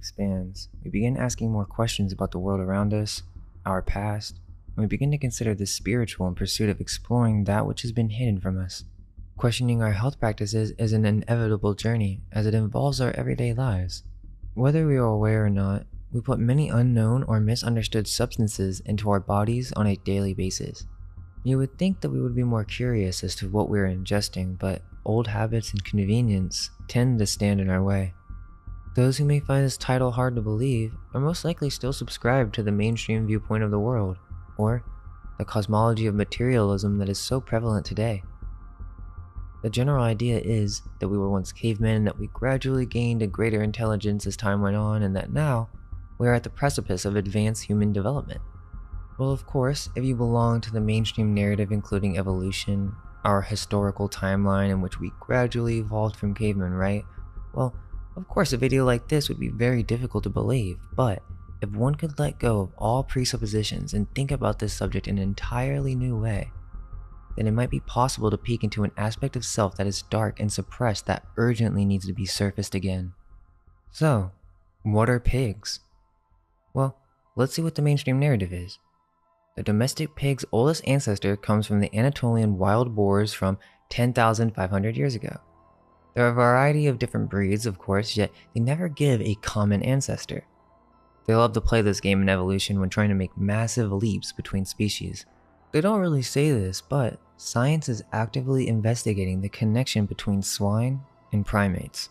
expands, we begin asking more questions about the world around us, our past, and we begin to consider the spiritual in pursuit of exploring that which has been hidden from us. Questioning our health practices is an inevitable journey as it involves our everyday lives. Whether we are aware or not, we put many unknown or misunderstood substances into our bodies on a daily basis. You would think that we would be more curious as to what we are ingesting, but old habits and convenience tend to stand in our way. Those who may find this title hard to believe are most likely still subscribed to the mainstream viewpoint of the world, or the cosmology of materialism that is so prevalent today. The general idea is that we were once cavemen, that we gradually gained a greater intelligence as time went on, and that now we are at the precipice of advanced human development. Well, of course, if you belong to the mainstream narrative including evolution, our historical timeline in which we gradually evolved from cavemen, right? Well, of course a video like this would be very difficult to believe, but if one could let go of all presuppositions and think about this subject in an entirely new way, then it might be possible to peek into an aspect of self that is dark and suppressed that urgently needs to be surfaced again. So, what are pigs? Well, let's see what the mainstream narrative is. The domestic pig's oldest ancestor comes from the Anatolian wild boars from 10,500 years ago. There are a variety of different breeds, of course, yet they never give a common ancestor. They love to play this game in evolution when trying to make massive leaps between species. They don't really say this, but science is actively investigating the connection between swine and primates.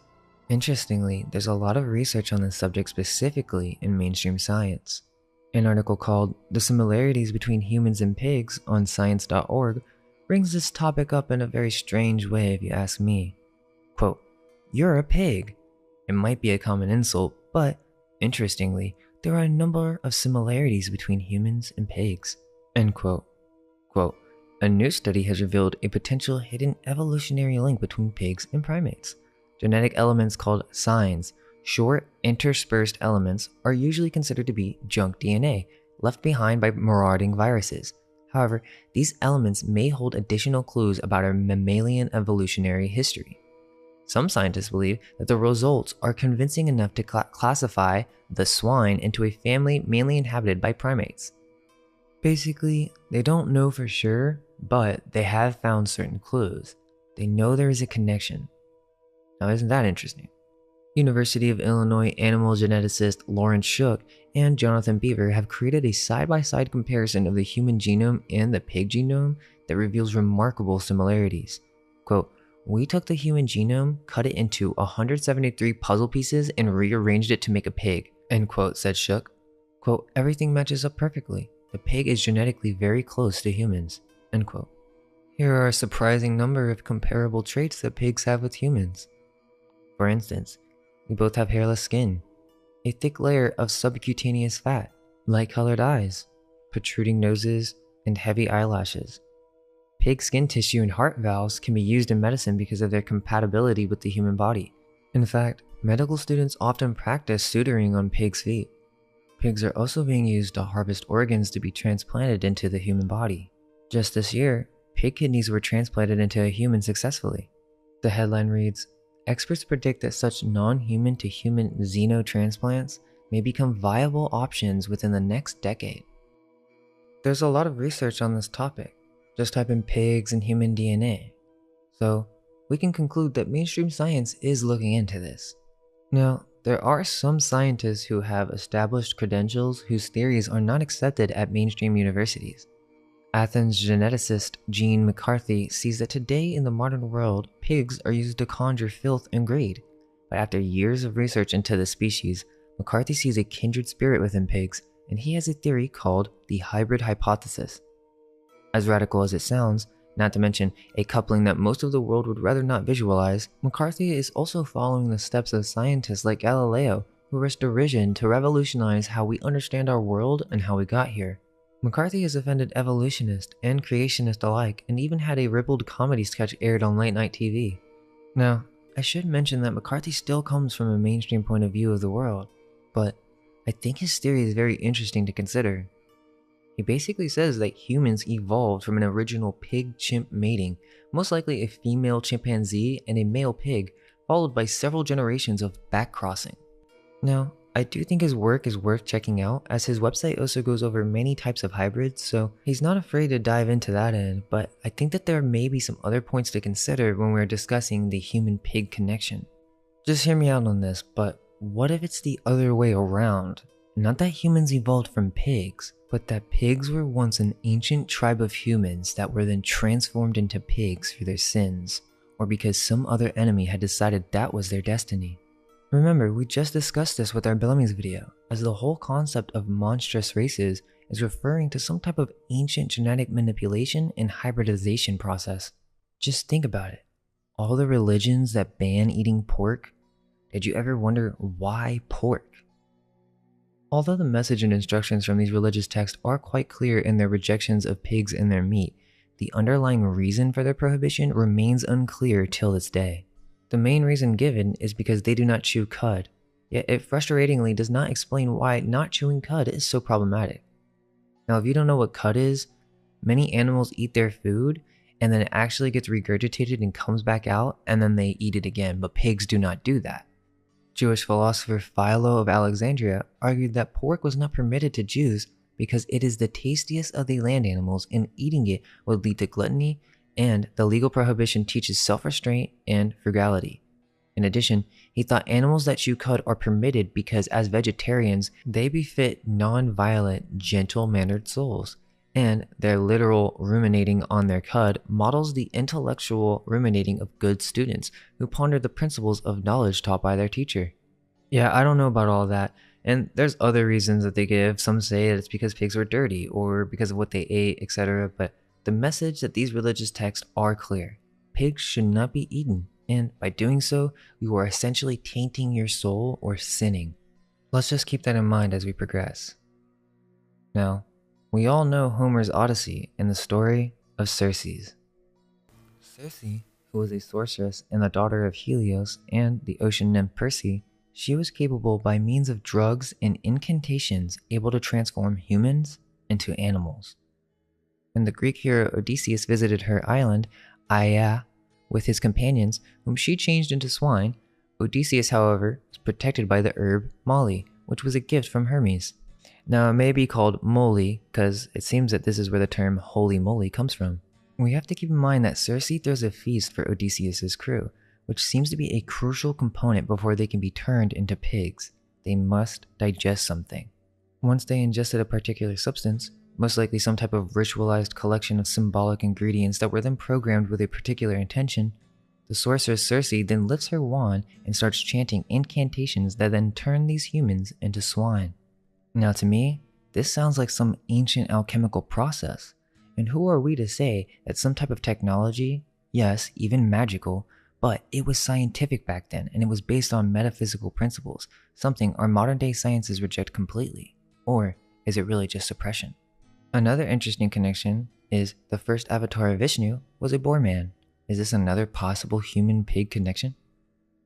Interestingly, there's a lot of research on this subject specifically in mainstream science. An article called "The Similarities Between Humans and Pigs" on science.org brings this topic up in a very strange way if you ask me. Quote, "You're a pig." It might be a common insult, but interestingly, there are a number of similarities between humans and pigs. End quote. Quote, "A new study has revealed a potential hidden evolutionary link between pigs and primates. Genetic elements called signs, short interspersed elements, are usually considered to be junk DNA left behind by marauding viruses. However, these elements may hold additional clues about our mammalian evolutionary history. Some scientists believe that the results are convincing enough to classify the swine into a family mainly inhabited by primates. Basically, they don't know for sure, but they have found certain clues. They know there is a connection. Now, isn't that interesting? University of Illinois animal geneticist Lawrence Shook and Jonathan Beaver have created a side-by-side comparison of the human genome and the pig genome that reveals remarkable similarities. Quote, "We took the human genome, cut it into 173 puzzle pieces, and rearranged it to make a pig," end quote, said Shook. Quote, "Everything matches up perfectly. The pig is genetically very close to humans," end quote. Here are a surprising number of comparable traits that pigs have with humans. For instance, we both have hairless skin, a thick layer of subcutaneous fat, light-colored eyes, protruding noses, and heavy eyelashes. Pig skin tissue and heart valves can be used in medicine because of their compatibility with the human body. In fact, medical students often practice suturing on pigs' feet. Pigs are also being used to harvest organs to be transplanted into the human body. Just this year, pig kidneys were transplanted into a human successfully. The headline reads, "Experts predict that such non-human to human xenotransplants may become viable options within the next decade." There's a lot of research on this topic. Just type in pigs and human DNA. So we can conclude that mainstream science is looking into this. Now, there are some scientists who have established credentials whose theories are not accepted at mainstream universities. Athens geneticist Gene McCarthy sees that today in the modern world, pigs are used to conjure filth and greed. But after years of research into the species, McCarthy sees a kindred spirit within pigs, and he has a theory called the hybrid hypothesis. As radical as it sounds, not to mention a coupling that most of the world would rather not visualize, McCarthy is also following the steps of scientists like Galileo, who risked derision to revolutionize how we understand our world and how we got here. McCarthy has offended evolutionists and creationists alike, and even had a ribald comedy sketch aired on late-night TV. Now, I should mention that McCarthy still comes from a mainstream point of view of the world, but I think his theory is very interesting to consider. He basically says that humans evolved from an original pig-chimp mating, most likely a female chimpanzee and a male pig, followed by several generations of backcrossing. Now, I do think his work is worth checking out, as his website also goes over many types of hybrids, so he's not afraid to dive into that end, but I think that there may be some other points to consider when we're discussing the human-pig connection. Just hear me out on this, but what if it's the other way around? Not that humans evolved from pigs, but that pigs were once an ancient tribe of humans that were then transformed into pigs for their sins, or because some other enemy had decided that was their destiny. Remember, we just discussed this with our Bellamy's video, as the whole concept of monstrous races is referring to some type of ancient genetic manipulation and hybridization process. Just think about it. All the religions that ban eating pork, did you ever wonder why pork? Although the message and instructions from these religious texts are quite clear in their rejections of pigs and their meat, the underlying reason for their prohibition remains unclear till this day. The main reason given is because they do not chew cud, yet it frustratingly does not explain why not chewing cud is so problematic. Now, if you don't know what cud is, many animals eat their food and then it actually gets regurgitated and comes back out and then they eat it again, but pigs do not do that. Jewish philosopher Philo of Alexandria argued that pork was not permitted to Jews because it is the tastiest of the land animals and eating it would lead to gluttony, and the legal prohibition teaches self-restraint and frugality. In addition, he thought animals that chew cud are permitted because as vegetarians, they befit non-violent, gentle-mannered souls, and their literal ruminating on their cud models the intellectual ruminating of good students who ponder the principles of knowledge taught by their teacher. Yeah, I don't know about all that, and there's other reasons that they give. Some say that it's because pigs were dirty or because of what they ate, etc., but the message that these religious texts are clear. Pigs should not be eaten, and by doing so, you are essentially tainting your soul or sinning. Let's just keep that in mind as we progress. Now, we all know Homer's Odyssey and the story of Circe. Circe, who was a sorceress and the daughter of Helios and the ocean nymph Perse, she was capable by means of drugs and incantations able to transform humans into animals. When the Greek hero Odysseus visited her island, Aia, with his companions, whom she changed into swine, Odysseus, however, was protected by the herb Molly, which was a gift from Hermes. Now, it may be called moly, because it seems that this is where the term holy moly comes from. We have to keep in mind that Circe throws a feast for Odysseus' crew, which seems to be a crucial component before they can be turned into pigs. They must digest something. Once they ingested a particular substance, most likely some type of ritualized collection of symbolic ingredients that were then programmed with a particular intention, the sorceress Circe then lifts her wand and starts chanting incantations that then turn these humans into swine. Now to me, this sounds like some ancient alchemical process, and who are we to say that some type of technology, yes, even magical, but it was scientific back then and it was based on metaphysical principles, something our modern day sciences reject completely, or is it really just suppression? Another interesting connection is the first avatar of Vishnu was a boar man. Is this another possible human-pig connection?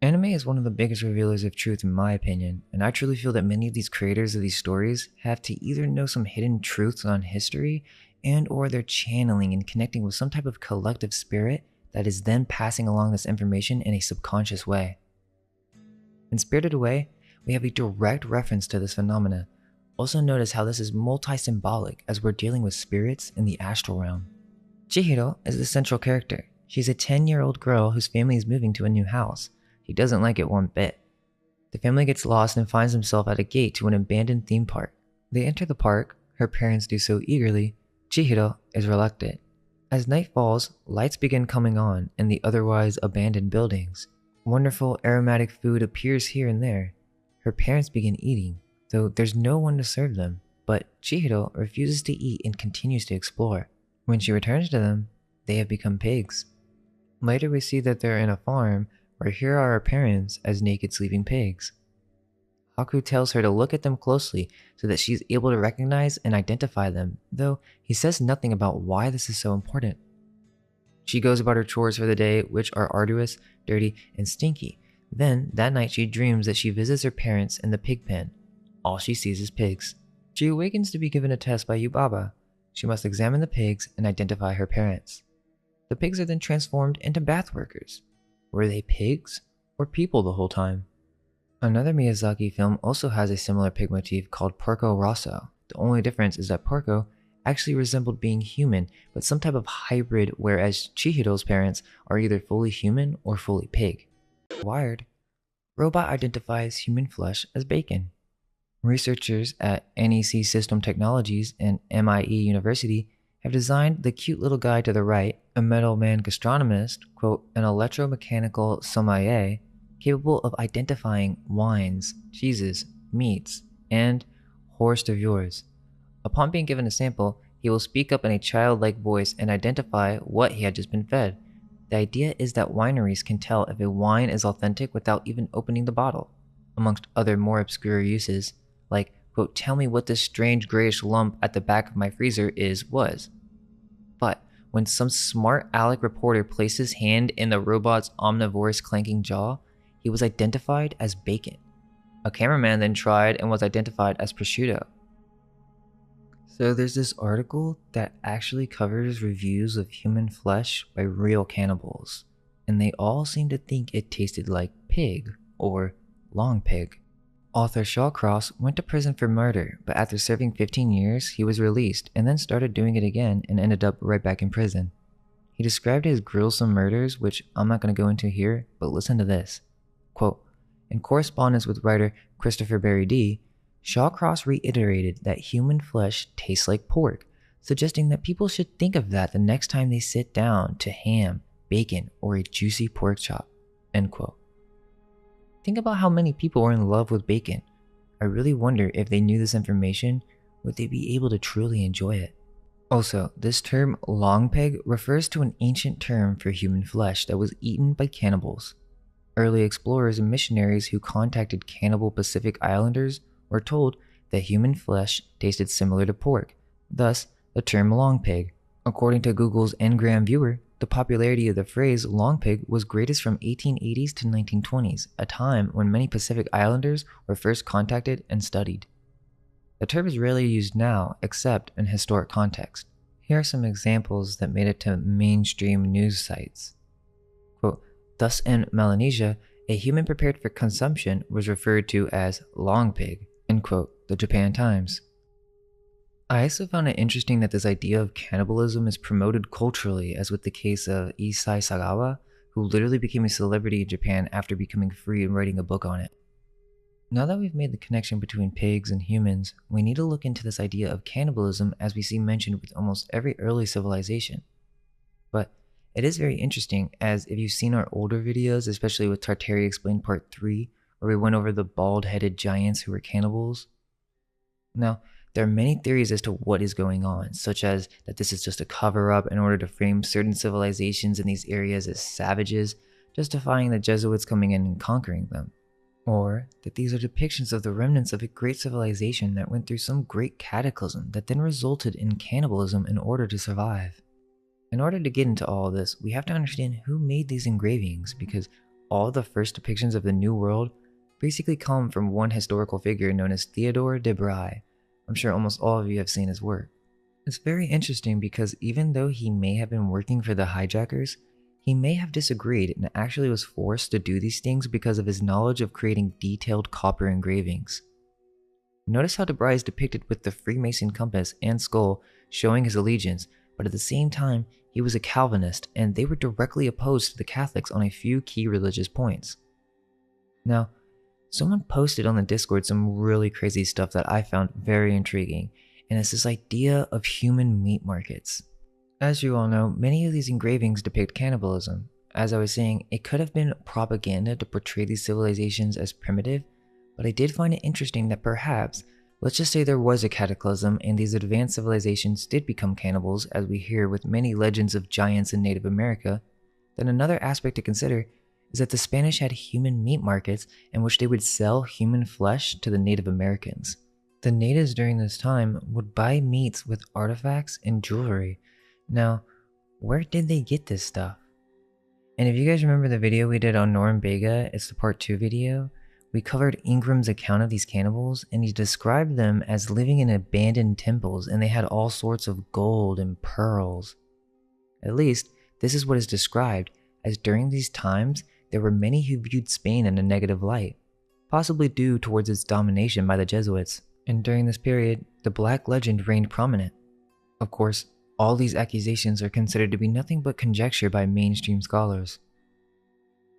Anime is one of the biggest revealers of truth in my opinion, and I truly feel that many of these creators of these stories have to either know some hidden truths on history and or they're channeling and connecting with some type of collective spirit that is then passing along this information in a subconscious way. In Spirited Away, we have a direct reference to this phenomena. Also notice how this is multi-symbolic as we're dealing with spirits in the astral realm. Chihiro is the central character. She's a 10-year-old girl whose family is moving to a new house. She doesn't like it one bit. The family gets lost and finds themselves at a gate to an abandoned theme park. They enter the park, her parents do so eagerly. Chihiro is reluctant. As night falls, lights begin coming on in the otherwise abandoned buildings. Wonderful aromatic food appears here and there. Her parents begin eating, though there's no one to serve them, but Chihiro refuses to eat and continues to explore. When she returns to them, they have become pigs. Later we see that they're in a farm where here are her parents as naked sleeping pigs. Haku tells her to look at them closely so that she's able to recognize and identify them, though he says nothing about why this is so important. She goes about her chores for the day, which are arduous, dirty, and stinky. Then, that night she dreams that she visits her parents in the pig pen. All she sees is pigs. She awakens to be given a test by Yubaba. She must examine the pigs and identify her parents. The pigs are then transformed into bath workers. Were they pigs or people the whole time? Another Miyazaki film also has a similar pig motif called Porco Rosso. The only difference is that Porco actually resembled being human, but some type of hybrid, whereas Chihiro's parents are either fully human or fully pig. Wired, robot identifies human flesh as bacon. Researchers at NEC System Technologies and MIE University have designed the cute little guy to the right, a metal man gastronomist, quote, an electromechanical sommelier capable of identifying wines, cheeses, meats, and hors d'oeuvres. Upon being given a sample, he will speak up in a childlike voice and identify what he had just been fed. The idea is that wineries can tell if a wine is authentic without even opening the bottle, amongst other more obscure uses, like, quote, tell me what this strange grayish lump at the back of my freezer was. But when some smart aleck reporter placed his hand in the robot's omnivorous clanking jaw, he was identified as bacon. A cameraman then tried and was identified as prosciutto. So there's this article that actually covers reviews of human flesh by real cannibals, and they all seem to think it tasted like pig or long pig. Author Shawcross went to prison for murder, but after serving 15 years, he was released and then started doing it again and ended up right back in prison. He described his gruesome murders, which I'm not going to go into here, but listen to this. Quote, in correspondence with writer Christopher Berry D., Shawcross reiterated that human flesh tastes like pork, suggesting that people should think of that the next time they sit down to ham, bacon, or a juicy pork chop. End quote. Think about how many people are in love with bacon. I really wonder if they knew this information, would they be able to truly enjoy it? Also, this term long pig refers to an ancient term for human flesh that was eaten by cannibals. Early explorers and missionaries who contacted cannibal Pacific Islanders were told that human flesh tasted similar to pork, thus the term long pig. According to Google's Ngram viewer, the popularity of the phrase long pig was greatest from 1880s to 1920s, a time when many Pacific Islanders were first contacted and studied. The term is rarely used now, except in historic context. Here are some examples that made it to mainstream news sites. Quote, thus in Melanesia, a human prepared for consumption was referred to as long pig, end quote, the Japan Times. I also found it interesting that this idea of cannibalism is promoted culturally, as with the case of Issei Sagawa, who literally became a celebrity in Japan after becoming free and writing a book on it. Now that we've made the connection between pigs and humans, we need to look into this idea of cannibalism as we see mentioned with almost every early civilization. But it is very interesting, as if you've seen our older videos, especially with Tartary Explained Part 3, where we went over the bald-headed giants who were cannibals. Now, there are many theories as to what is going on, such as that this is just a cover-up in order to frame certain civilizations in these areas as savages, justifying the Jesuits coming in and conquering them. Or that these are depictions of the remnants of a great civilization that went through some great cataclysm that then resulted in cannibalism in order to survive. In order to get into all of this, we have to understand who made these engravings, because all the first depictions of the New World basically come from one historical figure known as Theodore de Bry. I'm sure almost all of you have seen his work. It's very interesting because even though he may have been working for the hijackers, he may have disagreed and actually was forced to do these things because of his knowledge of creating detailed copper engravings. Notice how de Bry is depicted with the Freemason compass and skull showing his allegiance, but at the same time, he was a Calvinist and they were directly opposed to the Catholics on a few key religious points. Now, someone posted on the Discord some really crazy stuff that I found very intriguing, and it's this idea of human meat markets. As you all know, many of these engravings depict cannibalism. As I was saying, it could have been propaganda to portray these civilizations as primitive, but I did find it interesting that perhaps, let's just say there was a cataclysm and these advanced civilizations did become cannibals, as we hear with many legends of giants in Native America, then another aspect to consider is that the Spanish had human meat markets in which they would sell human flesh to the Native Americans. The natives during this time would buy meats with artifacts and jewelry. Now, where did they get this stuff? And if you guys remember the video we did on Norm Bega, it's the part 2 video, we covered Ingram's account of these cannibals, and he described them as living in abandoned temples, and they had all sorts of gold and pearls. At least, this is what is described, as during these times, there were many who viewed Spain in a negative light. possibly due towards its domination by the Jesuits. And during this period, the Black legend reigned prominent. Of course, all these accusations are considered to be nothing but conjecture by mainstream scholars.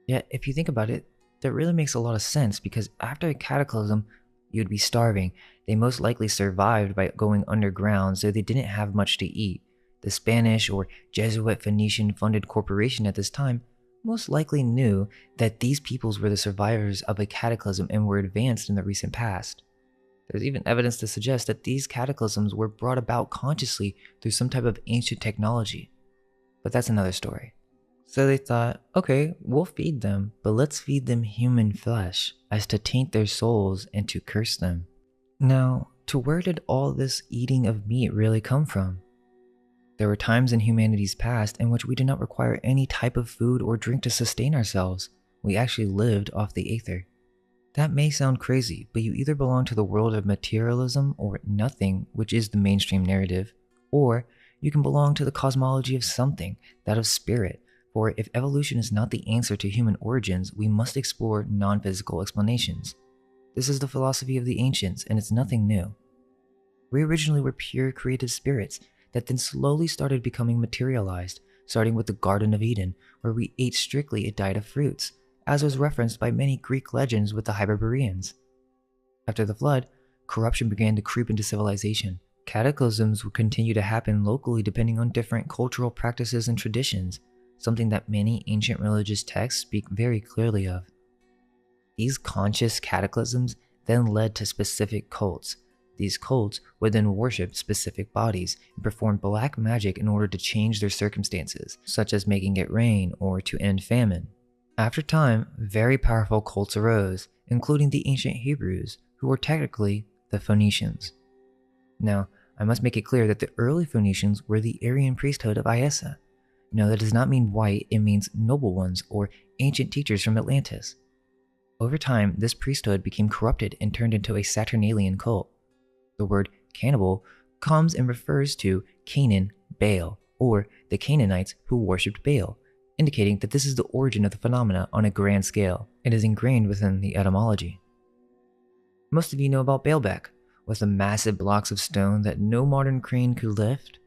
Yet, if you think about it, that really makes a lot of sense because after a cataclysm, you'd be starving. They most likely survived by going underground, so they didn't have much to eat. The Spanish or Jesuit Phoenician funded corporation at this time most likely knew that these peoples were the survivors of a cataclysm and were advanced in the recent past. There's even evidence to suggest that these cataclysms were brought about consciously through some type of ancient technology. But that's another story. So they thought, okay, we'll feed them, but let's feed them human flesh, as to taint their souls and to curse them. Now, to where did all this eating of meat really come from? There were times in humanity's past in which we did not require any type of food or drink to sustain ourselves. We actually lived off the aether. That may sound crazy, but you either belong to the world of materialism or nothing, which is the mainstream narrative, or you can belong to the cosmology of something, that of spirit. For if evolution is not the answer to human origins, we must explore non-physical explanations. This is the philosophy of the ancients, and it's nothing new. We originally were pure creative spirits that then slowly started becoming materialized, starting with the Garden of Eden, where we ate strictly a diet of fruits, as was referenced by many Greek legends with the Hyperboreans. After the flood, corruption began to creep into civilization. Cataclysms would continue to happen locally depending on different cultural practices and traditions, something that many ancient religious texts speak very clearly of. These conscious cataclysms then led to specific cults. These cults would then worship specific bodies and perform black magic in order to change their circumstances, such as making it rain or to end famine. After time, very powerful cults arose, including the ancient Hebrews, who were technically the Phoenicians. Now, I must make it clear that the early Phoenicians were the Aryan priesthood of Iessa. No, that does not mean white, it means noble ones or ancient teachers from Atlantis. Over time, this priesthood became corrupted and turned into a Saturnalian cult. The word cannibal comes and refers to Canaan, Baal, or the Canaanites who worshipped Baal, indicating that this is the origin of the phenomena on a grand scale. It is ingrained within the etymology. Most of you know about Baalbek, with the massive blocks of stone that no modern crane could lift.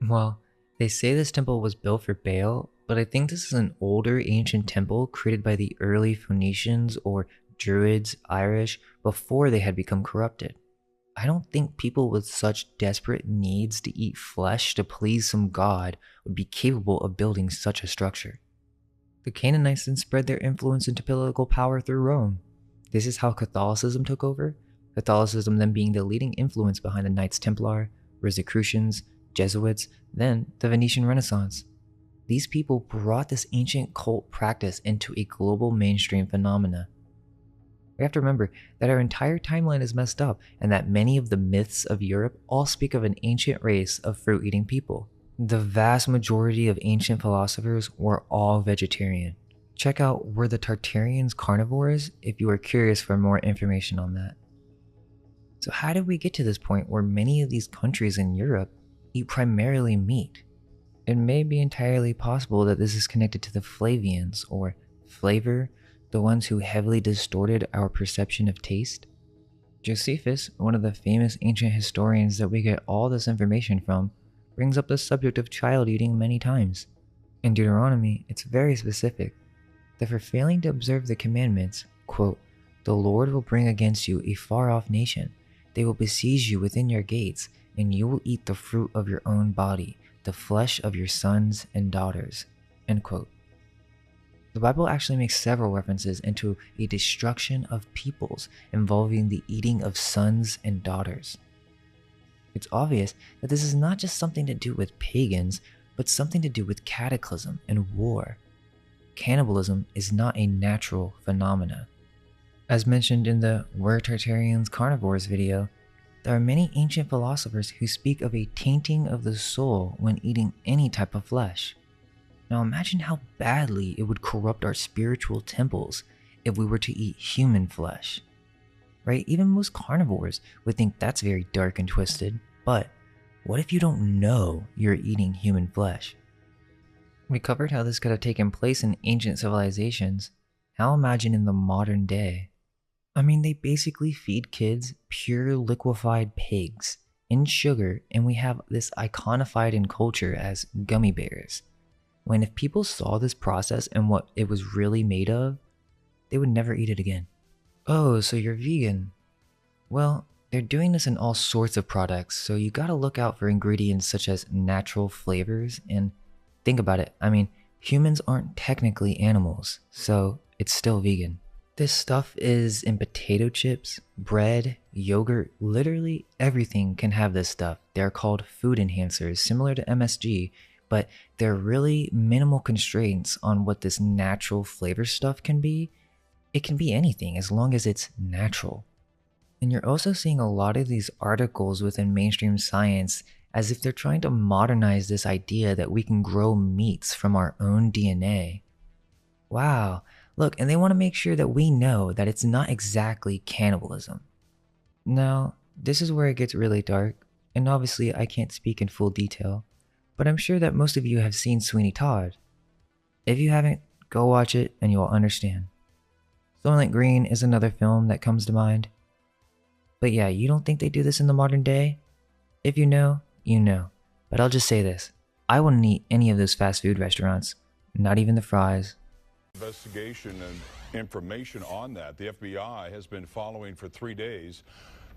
Well, they say this temple was built for Baal, but I think this is an older ancient temple created by the early Phoenicians or Druids, Irish, before they had become corrupted. I don't think people with such desperate needs to eat flesh to please some god would be capable of building such a structure. The Canaanites then spread their influence into political power through Rome. This is how Catholicism took over, Catholicism then being the leading influence behind the Knights Templar, Rosicrucians, Jesuits, then the Venetian Renaissance. These people brought this ancient cult practice into a global mainstream phenomena. We have to remember that our entire timeline is messed up and that many of the myths of Europe all speak of an ancient race of fruit-eating people. The vast majority of ancient philosophers were all vegetarian. Check out Were the Tartarians Carnivores if you are curious for more information on that. So how did we get to this point where many of these countries in Europe eat primarily meat? It may be entirely possible that this is connected to the Flavians or flavor, the ones who heavily distorted our perception of taste. Josephus, one of the famous ancient historians that we get all this information from, brings up the subject of child eating many times. In Deuteronomy, it's very specific that for failing to observe the commandments, quote, "The Lord will bring against you a far-off nation. They will besiege you within your gates, and you will eat the fruit of your own body, the flesh of your sons and daughters." End quote. The Bible actually makes several references into a destruction of peoples involving the eating of sons and daughters. It's obvious that this is not just something to do with pagans, but something to do with cataclysm and war. Cannibalism is not a natural phenomena. As mentioned in the Were Tartarians Carnivores video, there are many ancient philosophers who speak of a tainting of the soul when eating any type of flesh. Now imagine how badly it would corrupt our spiritual temples if we were to eat human flesh. Right? Even most carnivores would think that's very dark and twisted, but what if you don't know you're eating human flesh? We covered how this could have taken place in ancient civilizations. Now imagine in the modern day. I mean, they basically feed kids pure liquefied pigs in sugar, and we have this iconified in culture as gummy bears. When if people saw this process and what it was really made of, they would never eat it again. Oh, so you're vegan? Well, they're doing this in all sorts of products, so you gotta look out for ingredients such as natural flavors. And think about it, I mean, humans aren't technically animals, so it's still vegan. This stuff is in potato chips, bread, yogurt, literally everything can have this stuff. They're called food enhancers, similar to MSG, but there are really minimal constraints on what this natural flavor stuff can be. It can be anything as long as it's natural. And you're also seeing a lot of these articles within mainstream science as if they're trying to modernize this idea that we can grow meats from our own DNA. Wow, look, and they want to make sure that we know that it's not exactly cannibalism. Now, this is where it gets really dark, and obviously I can't speak in full detail, but I'm sure that most of you have seen Sweeney Todd. If you haven't, go watch it and you'll understand. Soylent Green is another film that comes to mind. But yeah, you don't think they do this in the modern day? If you know, you know. But I'll just say this. I wouldn't eat any of those fast food restaurants. Not even the fries. Investigation and information on that. The FBI has been following for 3 days.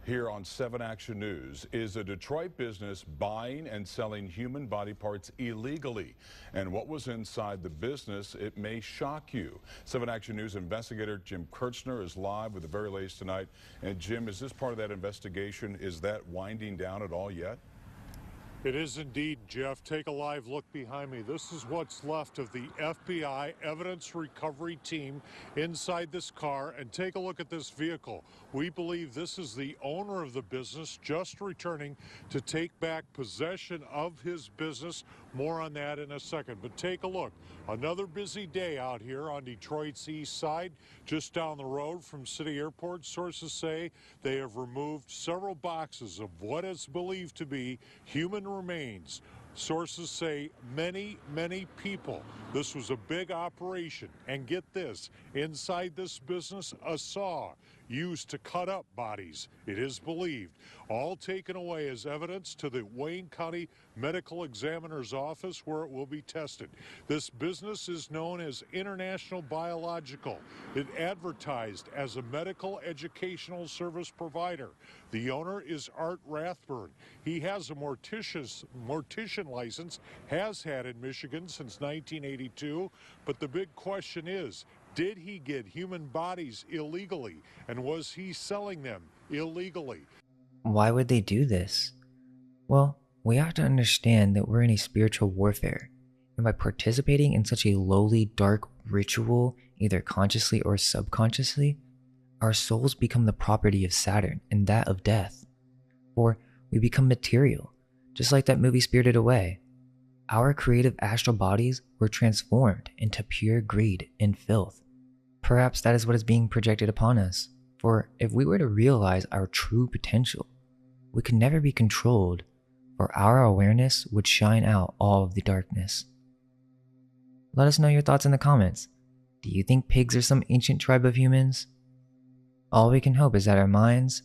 Here on 7 Action News, is a Detroit business buying and selling human body parts illegally? And what was inside the business? It may shock you. 7 Action News investigator Jim Kirchner is live with the very latest tonight. And Jim, is this part of that investigation? Is that winding down at all yet? It is indeed, Jeff. Take a live look behind me. This is what's left of the FBI evidence recovery team inside this car. And take a look at this vehicle. We believe this is the owner of the business just returning to take back possession of his business. More on that in a second. But take a look. Another busy day out here on Detroit's east side, just down the road from City Airport. Sources say they have removed several boxes of what is believed to be human remains. Sources say many people. This was a big operation. And get this, inside this business, a saw used to cut up bodies, it is believed. All taken away as evidence to the Wayne County Medical Examiner's Office, where it will be tested. This business is known as International Biological. It advertised as a medical educational service provider. The owner is Art Rathburn. He has a mortician license, has had in Michigan since 1982. But the big question is, did he get human bodies illegally? And was he selling them illegally? Why would they do this? Well, we have to understand that we're in a spiritual warfare. And by participating in such a lowly, dark ritual, either consciously or subconsciously, our souls become the property of Saturn and that of death. Or we become material, just like that movie Spirited Away. Our creative astral bodies were transformed into pure greed and filth. Perhaps that is what is being projected upon us. For if we were to realize our true potential, we could never be controlled, for our awareness would shine out all of the darkness. Let us know your thoughts in the comments. Do you think pigs are some ancient tribe of humans? All we can hope is that our minds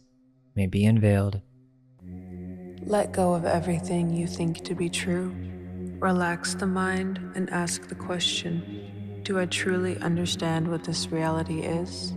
may be unveiled. Let go of everything you think to be true. Relax the mind and ask the question, do I truly understand what this reality is?